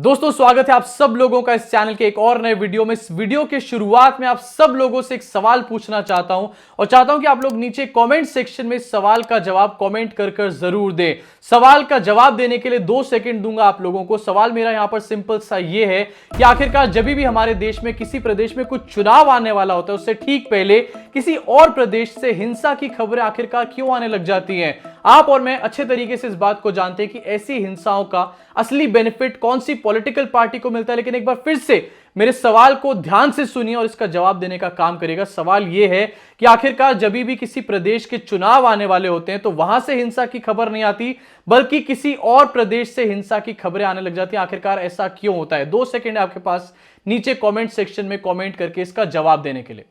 दोस्तों स्वागत है आप सब लोगों का इस चैनल के एक और नए वीडियो में। इस वीडियो के शुरुआत में आप सब लोगों से एक सवाल पूछना चाहता हूं और चाहता हूं कि आप लोग नीचे कमेंट सेक्शन में इस सवाल का जवाब कमेंट कर जरूर दें। सवाल का जवाब देने के लिए 2 सेकंड दूंगा आप लोगों को। सवाल मेरा यहां पर सिंपल सा ये है कि आखिरकार जब भी हमारे देश में किसी प्रदेश में कुछ चुनाव आने वाला होता है उससे ठीक पहले किसी और प्रदेश से हिंसा की खबरें आखिरकार क्यों आने लग जाती हैं। आप और मैं अच्छे तरीके से इस बात को जानते हैं कि ऐसी हिंसाओं का असली बेनिफिट कौन सी पॉलिटिकल पार्टी को मिलता है। लेकिन एक बार फिर से मेरे सवाल को ध्यान से सुनिए और इसका जवाब देने का काम करिएगा। सवाल यह है कि आखिरकार जब भी किसी प्रदेश के चुनाव आने वाले होते हैं तो वहां से हिंसा की खबर नहीं आती बल्कि किसी और प्रदेश से हिंसा की खबरें आने लग जाती हैं। आखिरकार ऐसा क्यों होता है? 2 सेकंड आपके पास नीचे कमेंट सेक्शन में कमेंट करके इसका जवाब देने के लिए।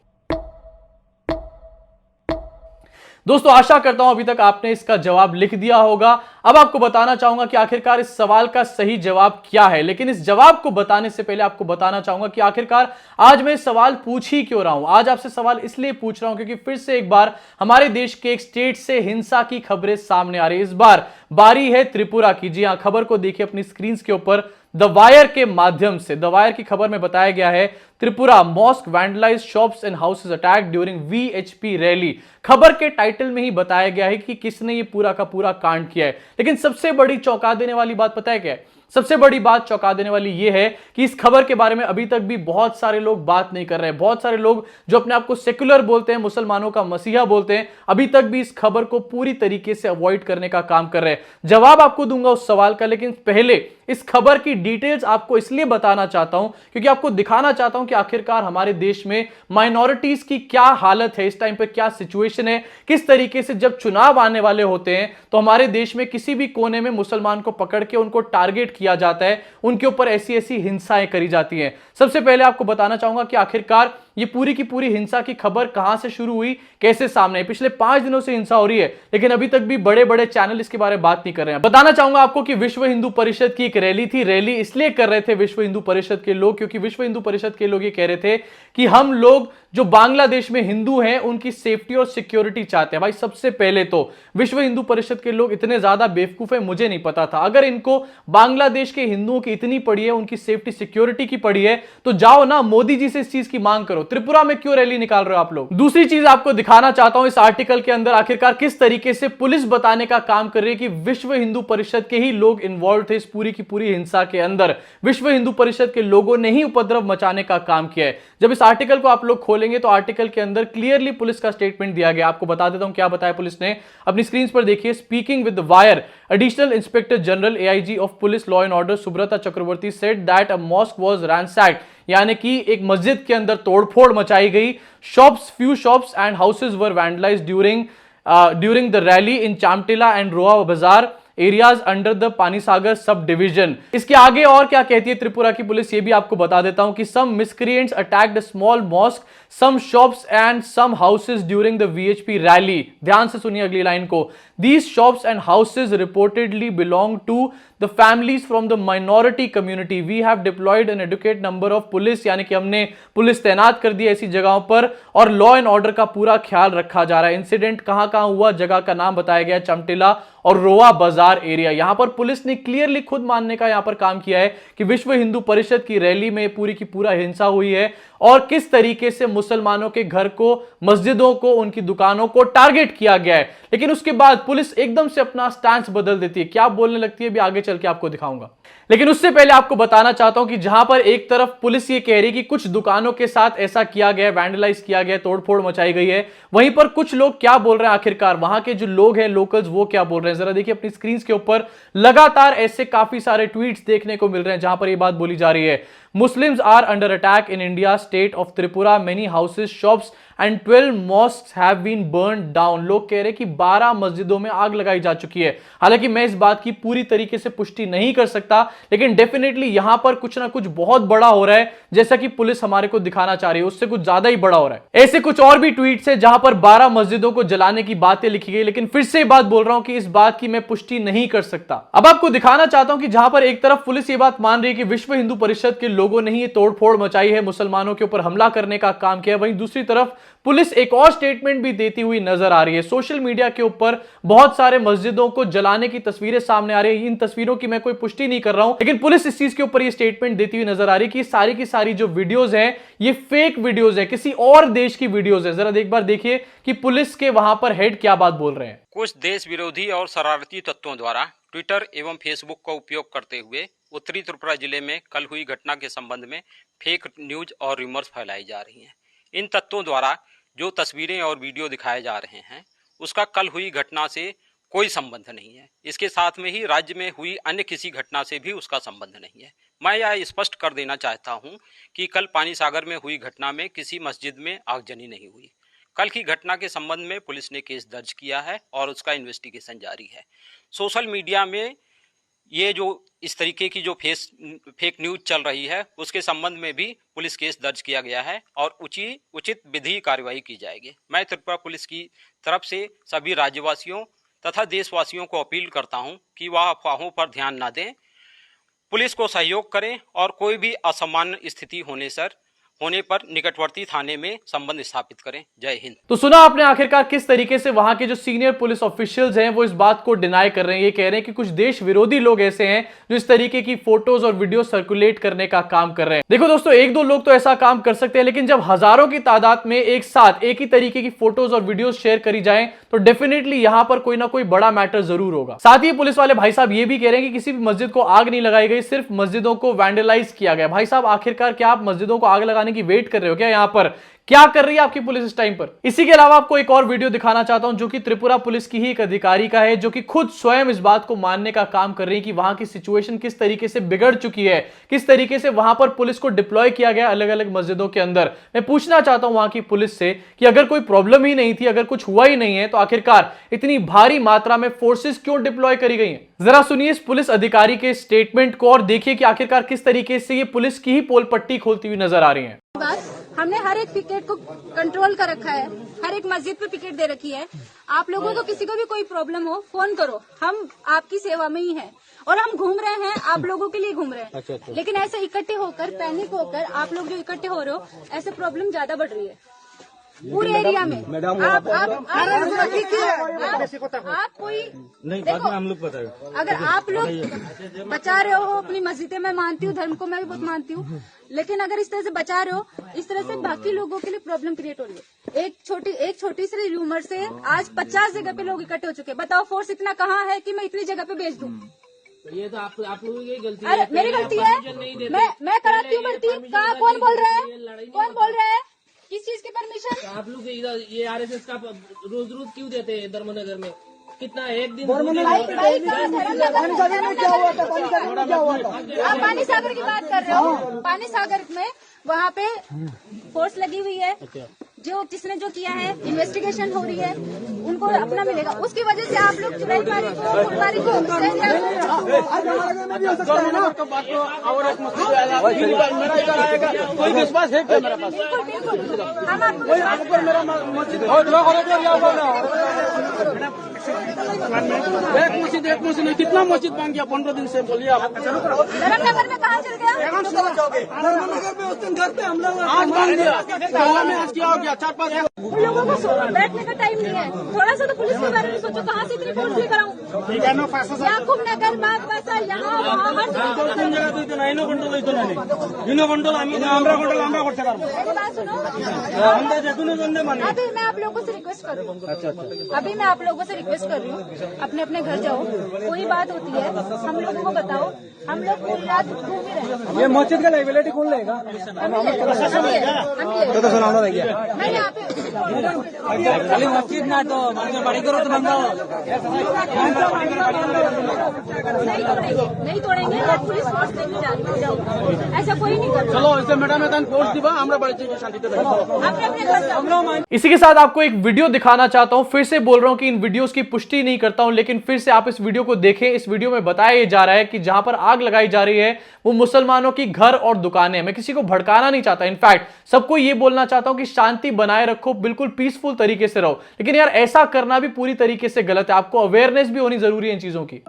दोस्तों आशा करता हूं अभी तक आपने इसका जवाब लिख दिया होगा। अब आपको बताना चाहूंगा कि आखिरकार इस सवाल का सही जवाब क्या है। लेकिन इस जवाब को बताने से पहले आपको बताना चाहूंगा कि आखिरकार आज मैं सवाल पूछ ही क्यों रहा हूं। आज आपसे सवाल इसलिए पूछ रहा हूं क्योंकि फिर से एक बार हमारे देश के एक स्टेट से हिंसा की खबरें सामने आ रही है। इस बार बारी है त्रिपुरा की। जी हां, खबर को देखिए अपनी स्क्रीन के ऊपर। द वायर के माध्यम से द वायर की खबर में बताया गया है Tripura mosque vandalise shops and houses attack during VHP rally. खबर के टाइटल में ही बताया गया है कि किसने ये पूरा का पूरा कांड किया है। लेकिन सबसे बड़ी चौंका देने वाली बात पता है क्या है? सबसे बड़ी बात चौंका देने वाली यह है कि इस खबर के बारे में अभी तक भी बहुत सारे लोग बात नहीं कर रहे हैं। बहुत सारे लोग जो अपने आप को सेक्युलर बोलते हैं, मुसलमानों का मसीहा बोलते हैं, अभी तक भी इस खबर को पूरी तरीके से अवॉइड करने का काम कर रहे हैं। जवाब आपको दूंगा उस सवाल का, लेकिन पहले इस खबर की डिटेल्स आपको इसलिए बताना चाहता हूं क्योंकि आपको दिखाना चाहता हूं कि आखिरकार हमारे देश में माइनॉरिटीज की क्या हालत है, इस टाइम पे क्या सिचुएशन है, किस तरीके से जब चुनाव आने वाले होते हैं तो हमारे देश में किसी भी कोने में मुसलमान को पकड़ के उनको टारगेट किया जाता है, उनके ऊपर ऐसी ऐसी हिंसाएं करी जाती हैं। सबसे पहले आपको बताना चाहूंगा कि आखिरकार ये पूरी की पूरी हिंसा की खबर कहां से शुरू हुई, कैसे सामने आई। पिछले 5 दिनों से हिंसा हो रही है लेकिन अभी तक भी बड़े बड़े चैनल इसके बारे में बात नहीं कर रहे हैं। बताना चाहूंगा आपको कि विश्व हिंदू परिषद की एक रैली थी। रैली इसलिए कर रहे थे विश्व हिंदू परिषद के लोग क्योंकि विश्व हिंदू परिषद के लोग ये कह रहे थे कि हम लोग जो बांग्लादेश में हिंदू हैं उनकी सेफ्टी और सिक्योरिटी चाहते हैं। भाई सबसे पहले तो विश्व हिंदू परिषद के लोग इतने ज्यादा बेवकूफ है, मुझे नहीं पता था। अगर इनको बांग्लादेश के हिंदुओं की इतनी पड़ी है, उनकी सेफ्टी सिक्योरिटी की पड़ी है, तो जाओ ना मोदी जी से इस चीज की मांग करो। त्रिपुरा में क्यों रैली निकाल रहे हो आप लोग? दूसरी चीज आपको दिखाना चाहता हूं इस आर्टिकल के अंदर आखिरकार किस तरीके से पुलिस बताने का काम कर रही है कि विश्व हिंदू परिषद के ही लोग इन्वॉल्व थे इस पूरी की पूरी हिंसा के अंदर। विश्व हिंदू परिषद के लोगों ने ही उपद्रव मचाने का काम किया है। जब इस आर्टिकल को आप लोग खोलेंगे तो आर्टिकल के अंदर क्लियरली पुलिस का स्टेटमेंट दिया गया। आपको बता देता हूं क्या बताया पुलिस ने, अपनी स्क्रीन पर देखिए। Speaking with the wire, additional inspector general AIG of police law and order Subrata Chakraborty said that a mosque was ransacked, यानी कि एक मस्जिद के अंदर तोड़फोड़ मचाई गई। Few shops and houses were vandalised during the rally in Chamtila and Roha Bazar areas under the Panisagar sub division. इसके आगे और क्या कहती है त्रिपुरा की पुलिस ये भी आपको बता देता हूं कि some miscreants attacked a small mosque, some shops and some houses during the VHP rally. ध्यान से सुनिए अगली लाइन को। These shops and houses reportedly belong to the families from the minority community. We have deployed an adequate number of police, यानी कि हमने police तैनात कर दी ऐसी जगहों पर और लॉ एंड ऑर्डर का पूरा ख्याल रखा जा रहा है। इंसिडेंट कहां हुआ, जगह का नाम बताया गया चमटिला और रोहा बाजार एरिया। यहां पर पुलिस ने क्लियरली खुद मानने का यहां पर काम किया है कि विश्व हिंदू परिषद की रैली में पूरी की पूरा हिंसा हुई है और किस तरीके से मुसलमानों के घर को, मस्जिदों को, उनकी दुकानों को टारगेट किया गया है। लेकिन उसके बाद पुलिस एकदम से अपना स्टैंस बदल देती है। क्या बोलने लगती है भी आगे चल के आपको दिखाऊंगा। लेकिन उससे पहले आपको बताना चाहता हूं कि जहां पर एक तरफ पुलिस ये कह रही है कि कुछ दुकानों के साथ ऐसा किया गया, वैंडलाइज किया गया, तोड़फोड़ मचाई गई है, वहीं पर कुछ लोग क्या बोल रहे हैं आखिरकार वहां के जो लोग हैं लोकल्स वो क्या बोल रहे हैं जरा देखिए अपनी स्क्रीन के ऊपर। लगातार ऐसे काफी सारे ट्वीट्स देखने को मिल रहे हैं जहां पर यह बात बोली जा रही है। Muslims are under attack in India state of Tripura. Many houses, shops and 12 mosques have been burned down. लोग कह रहे हैं कि 12 मस्जिदों में आग लगाई जा चुकी है। हालांकि मैं इस बात की पूरी तरीके से पुष्टि नहीं कर सकता, लेकिन डेफिनेटली यहां पर कुछ ना कुछ बहुत बड़ा हो रहा है, जैसा कि पुलिस हमारे को दिखाना चाह रही है उससे कुछ ज्यादा ही बड़ा हो रहा है। ऐसे कुछ और भी ट्वीट्स है जहां पर 12 मस्जिदों को जलाने की बातें लिखी गई, लेकिन फिर से बात बोल रहा हूं कि इस बात की मैं पुष्टि नहीं कर सकता। अब आपको दिखाना चाहता हूं कि जहां पर एक तरफ पुलिस ये बात मान रही है कि विश्व हिंदू परिषद के लोगों ने ही तोड़फोड़ मचाई है, मुसलमानों के ऊपर हमला करने का काम किया, वहीं दूसरी तरफ पुलिस एक और स्टेटमेंट भी देती हुई नजर आ रही है। सोशल मीडिया के ऊपर बहुत सारे मस्जिदों को जलाने की तस्वीरें सामने आ रही है। इन तस्वीरों की मैं कोई पुष्टि नहीं कर रहा हूं, लेकिन पुलिस इस चीज के ऊपर ये स्टेटमेंट देती हुई नजर आ रही है कि सारी की सारी जो वीडियोज हैं ये फेक वीडियोज है, किसी और देश की वीडियोज है। जरा एक बार देखिए कि पुलिस के वहां पर हेड क्या बात बोल रहे हैं। कुछ देश विरोधी और शरारती तत्वों द्वारा ट्विटर एवं फेसबुक का उपयोग करते हुए उत्तरी त्रिपुरा जिले में कल हुई घटना के संबंध में फेक न्यूज और रिमर्स फैलाई जा रही हैं। इन तत्वों द्वारा जो तस्वीरें और वीडियो दिखाए जा रहे हैं उसका कल हुई घटना से कोई संबंध नहीं है। इसके साथ में ही राज्य में हुई अन्य किसी घटना से भी उसका संबंध नहीं है। मैं यह स्पष्ट कर देना चाहता हूं कि कल पानी सागर में हुई घटना में किसी मस्जिद में आगजनी नहीं हुई। कल की घटना के संबंध में पुलिस ने केस दर्ज किया है और उसका इन्वेस्टिगेशन जारी है। सोशल मीडिया में ये जो इस तरीके की जो फेक न्यूज चल रही है उसके संबंध में भी पुलिस केस दर्ज किया गया है और उचित विधि कार्रवाई की जाएगी। मैं त्रिपुरा पुलिस की तरफ से सभी राज्यवासियों तथा देशवासियों को अपील करता हूं कि वह अफवाहों पर ध्यान न दें, पुलिस को सहयोग करें और कोई भी असामान्य स्थिति होने पर निकटवर्ती थाने में संबंध स्थापित करें। जय हिंद। तो सुना आपने आखिरकार किस तरीके से वहां के जो सीनियर पुलिस ऑफिशियल्स हैं वो इस बात को डिनाई कर रहे हैं। ये कह रहे हैं कि कुछ देश विरोधी लोग ऐसे हैं जो इस तरीके की फोटोज और वीडियो सर्कुलेट करने का काम कर रहे हैं। देखो दोस्तों, एक दो लोग तो ऐसा काम कर सकते हैं, लेकिन जब हजारों की तादाद में एक साथ एक ही तरीके की फोटोज और वीडियो शेयर करी जाए तो डेफिनेटली यहां पर कोई ना कोई बड़ा मैटर जरूर होगा। साथ ही पुलिस वाले भाई साहब ये भी कह रहे हैं कि किसी भी मस्जिद को आग नहीं लगाई गई, सिर्फ मस्जिदों को वैंडलाइज किया गया। भाई साहब, आखिरकार क्या आप मस्जिदों को आग लगाने की वेट कर रहे हो क्या? यहां पर क्या कर रही है आपकी पुलिस इस टाइम पर? इसी के अलावा आपको एक और वीडियो दिखाना चाहता हूं जो कि त्रिपुरा पुलिस की ही एक अधिकारी का है, जो कि खुद स्वयं इस बात को मानने का काम कर रही है कि वहां की सिचुएशन किस तरीके से बिगड़ चुकी है, किस तरीके से वहां पर पुलिस को डिप्लॉय किया गया अलग अलग मस्जिदों के अंदर। मैं पूछना चाहता हूं वहां की पुलिस से कि अगर कोई प्रॉब्लम ही नहीं थी, अगर कुछ हुआ ही नहीं है, तो आखिरकार इतनी भारी मात्रा में फोर्सेस क्यों डिप्लॉय करी गई हैं? जरा सुनिए इस पुलिस अधिकारी के स्टेटमेंट को और देखिए कि आखिरकार किस तरीके से ये पुलिस की ही पोल पट्टी खोलती हुई नजर आ रही है। हमने हर एक पिकेट को कंट्रोल कर रखा है, हर एक मस्जिद पे पिकेट दे रखी है। आप लोगों को किसी को भी कोई प्रॉब्लम हो फोन करो, हम आपकी सेवा में ही हैं और हम घूम रहे हैं, आप लोगों के लिए घूम रहे हैं। अच्छा। लेकिन ऐसे इकट्ठे होकर, पैनिक होकर आप लोग जो इकट्ठे हो रहे हो, ऐसे प्रॉब्लम ज्यादा बढ़ रही है पूरे एरिया में। आप कोई नहीं, बाद में हम लोग बताएंगे। अगर आप लोग बचा रहे हो अपनी मस्जिदें, मैं मानती हूँ, धर्म को मैं भी बहुत मानती हूँ, लेकिन अगर इस तरह से बचा रहे हो, इस तरह से बाकी लोगों के लिए प्रॉब्लम क्रिएट हो रही है। एक छोटी सी र्यूमर से आज 50 जगह पे लोग इकट्ठे हो चुके हैं। बताओ फोर्स इतना कहाँ है कि मैं इतनी जगह पे भेज दूँ? ये तो आप लोगों की गलती है। अरे मेरी गलती है, मैं कराती हूँ भर्ती। कहाँ कौन बोल रहा है? कौन बोल रहा है? किस चीज की परमिशन? आप लोग इधर ये RSS का रोज क्यों देते हैं धर्मनगर में? कितना एक दिन आप पानी सागर की बात कर रहे हो? पानी सागर में वहाँ पे फोर्स लगी हुई है, जो किसने जो किया है इन्वेस्टिगेशन हो रही है, उनको अपना मिलेगा। उसकी वजह से आप लोग चुराईबारी को, फुलबारी को कोई विश्वास है क्या मेरा पास? हम एक मस्जिद नहीं, कितना मस्जिद बन गया 15 दिन से? बोलिए आप। धर्मनगर में कहाँ चल गया? धर्मनगर में उस दिन घर पे हम लोग आज बन गया, आज क्या हो गया? 4-5 उन लोगों को बैठने का टाइम नहीं है। थोड़ा सा तो पुलिस के बारे में सोचो, कहाँ से इतनी फोर्स लेकर आऊँ? याकूब नगर, बागबासा, यहाँ वहाँ हर अभी मैं आप लोगों से रिक्वेस्ट कर रही हूँ, अभी मैं आप लोगों से रिक्वेस्ट कर रही हूँ, अपने अपने घर जाओ। कोई बात होती है हम लोगों को बताओ, हम लोग पूरी रात घूम ही रहे हैं। ये मस्जिद का लाइबिलिटी कौन लेगा? मैं यहाँ पे मस्जिद ना तो बड़ी करो तो बंदा नहीं तोड़ेंगे। आप पुलिस फोर्स लेके जा रही हो, ऐसा कोई नहीं कर। चलो इसे मैडम फोर्स दिवा আমরা বাড়িতে শান্তিতে থাকবো। अपने अपने घर जाओ। इसी के साथ आपको एक वीडियो दिखाना चाहता हूं। फिर से बोल रहा हूं कि इन वीडियोस की पुष्टि नहीं करता हूं, लेकिन फिर से आप इस वीडियो को देखें। इस वीडियो में बताया जा रहा है कि जहां पर आग लगाई जा रही है वो मुसलमानों की घर और दुकानें। मैं किसी को भड़काना नहीं चाहता, इनफैक्ट सबको ये बोलना चाहता हूं कि शांति बनाए रखो, बिल्कुल पीसफुल तरीके से रहो। लेकिन यार ऐसा करना भी पूरी तरीके से गलत है। आपको अवेयरनेस भी होनी जरूरी है इन चीजों की।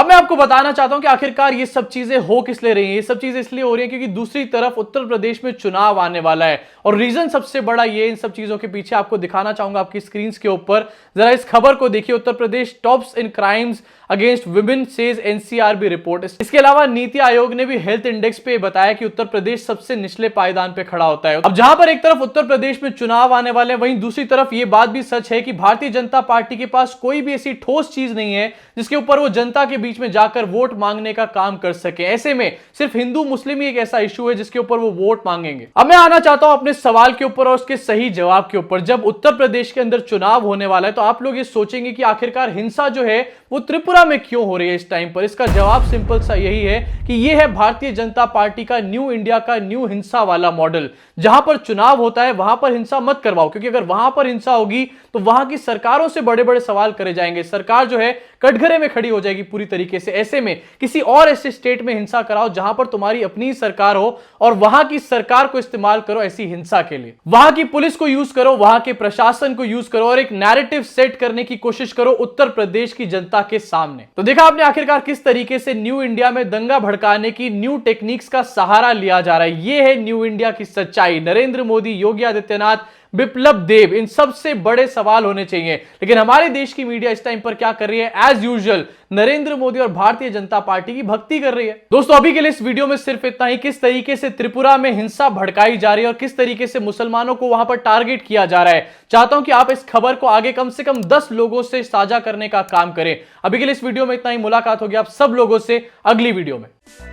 अब मैं आपको बताना चाहता हूं कि आखिरकार ये सब चीजें हो किस लिए रही हैं। ये सब चीजें इसलिए हो रही हैं क्योंकि दूसरी तरफ उत्तर प्रदेश में चुनाव आने वाला है और रीजन सबसे बड़ा ये इन सब चीजों के पीछे आपको दिखाना चाहूंगा आपकी स्क्रीन के ऊपर। जरा इस खबर को देखिए, Uttar Pradesh tops in crimes against women says NCRB report. इसके अलावा नीति आयोग ने भी हेल्थ इंडेक्स पे बताया कि उत्तर प्रदेश सबसे निचले पायदान पे खड़ा होता है। अब जहां पर एक तरफ उत्तर प्रदेश में चुनाव आने वाले हैं, वहीं दूसरी तरफ यह बात भी सच है कि भारतीय जनता पार्टी के पास कोई भी ऐसी ठोस चीज नहीं है जिसके ऊपर वो जनता के बीच में जाकर वोट मांगने का काम कर सके। ऐसे में सिर्फ हिंदू मुस्लिम ही एक ऐसा इशू है जिसके ऊपर वो वोट मांगेंगे। अब मैं आना चाहता हूं अपने सवाल के ऊपर और उसके सही जवाब के ऊपर। जब उत्तर प्रदेश के अंदर चुनाव होने वाला है तो आप लोग ये सोचेंगे कि आखिरकार हिंसा जो है वो त्रिपुरा में क्यों हो रही है इस टाइम पर। इसका जवाब सिंपल सा यही है कि यह है भारतीय जनता पार्टी का न्यू इंडिया का न्यू हिंसा वाला मॉडल। जहां पर चुनाव होता है वहां पर हिंसा मत करवाओ, क्योंकि अगर वहां पर हिंसा होगी तो वहां की सरकारों से बड़े बड़े सवाल करे जाएंगे। सरकार जो है कटघरे में खड़ी हो जाएगी पूरी तरीके से। ऐसे में किसी और ऐसे स्टेट में हिंसा कराओ जहां पर तुम्हारी अपनी सरकार हो और वहां की सरकार को इस्तेमाल करो ऐसी हिंसा के लिए। वहां की पुलिस को यूज करो, वहां के प्रशासन को यूज करो और एक नैरेटिव सेट करने की कोशिश करो उत्तर प्रदेश की जनता के सामने। तो देखा आपने आखिरकार किस तरीके से न्यू इंडिया में दंगा भड़काने की न्यू टेक्निक्स का सहारा लिया जा रहा है। यह है न्यू इंडिया की सच्चाई। नरेंद्र मोदी, योगी आदित्यनाथ, बिप्लब देब, इन सबसे बड़े सवाल होने चाहिए। लेकिन हमारे देश की मीडिया इस टाइम पर क्या कर रही है? एज यूजुअल नरेंद्र मोदी और भारतीय जनता पार्टी की भक्ति कर रही है। दोस्तों अभी के लिए इस वीडियो में सिर्फ इतना ही। किस तरीके से त्रिपुरा में हिंसा भड़काई जा रही है और किस तरीके से मुसलमानों को वहां पर टारगेट किया जा रहा है, चाहता हूं कि आप इस खबर को आगे कम से कम 10 लोगों से साझा करने का काम करें। अभी के लिए इस वीडियो में इतना ही। मुलाकात होगी आप सब लोगों से अगली वीडियो में।